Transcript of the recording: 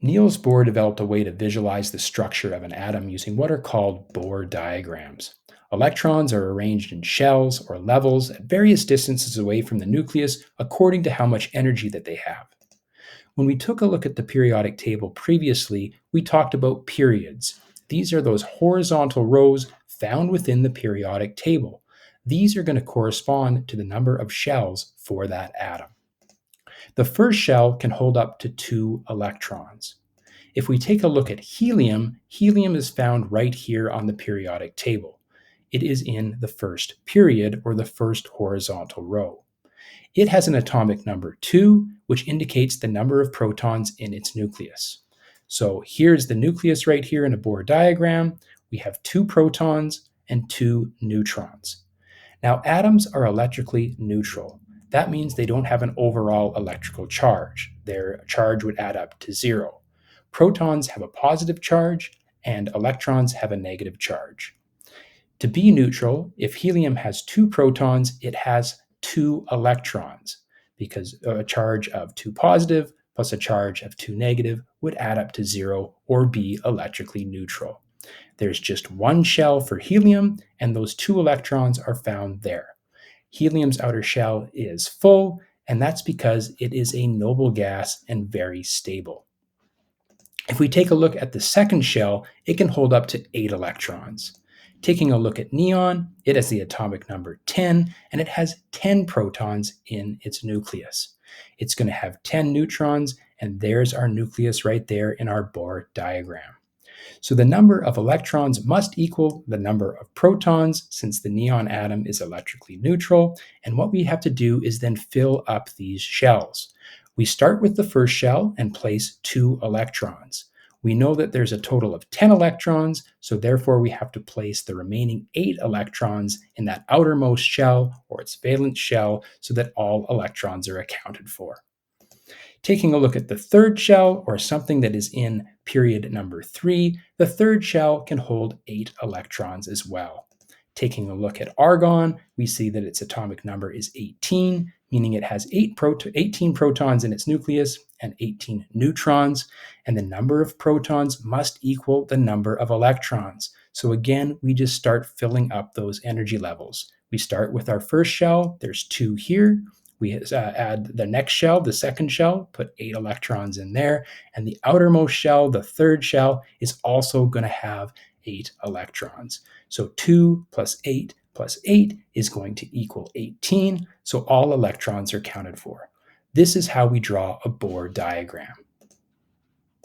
Niels Bohr developed a way to visualize the structure of an atom using what are called Bohr diagrams. Electrons are arranged in shells or levels at various distances away from the nucleus according to how much energy that they have. When we took a look at the periodic table previously, we talked about periods. These are those horizontal rows found within the periodic table. These are going to correspond to the number of shells for that atom. The first shell can hold up to 2 electrons. If we take a look at helium, helium is found right here on the periodic table. It is in the first period, or the first horizontal row. It has an atomic number 2, which indicates the number of protons in its nucleus. So here's the nucleus right here in a Bohr diagram. We have 2 protons and 2 neutrons. Now, atoms are electrically neutral. That means they don't have an overall electrical charge. Their charge would add up to 0. Protons have a positive charge, and electrons have a negative charge. To be neutral, if helium has 2 protons, it has 2 electrons, because a charge of 2 positive plus a charge of 2 negative would add up to 0 or be electrically neutral. There's just one shell for helium, and those 2 electrons are found there. Helium's outer shell is full, and that's because it is a noble gas and very stable. If we take a look at the second shell, it can hold up to 8 electrons. Taking a look at neon, it has the atomic number 10, and it has 10 protons in its nucleus. It's going to have 10 neutrons, and there's our nucleus right there in our Bohr diagram. So the number of electrons must equal the number of protons, since the neon atom is electrically neutral, and what we have to do is then fill up these shells. We start with the first shell and place 2 electrons. We know that there's a total of 10 electrons, so therefore we have to place the remaining 8 electrons in that outermost shell, or its valence shell, so that all electrons are accounted for. Taking a look at the third shell, or something that is in period number 3, the third shell can hold 8 electrons as well. Taking a look at argon, we see that its atomic number is 18, meaning it has 18 protons in its nucleus and 18 neutrons, and the number of protons must equal the number of electrons. So again, we just start filling up those energy levels. We start with our first shell, there's 2 here. We add the next shell, the second shell, put 8 electrons in there, and the outermost shell, the third shell, is also going to have 8 electrons. So 2 plus 8 plus 8 is going to equal 18, so all electrons are counted for. This is how we draw a Bohr diagram.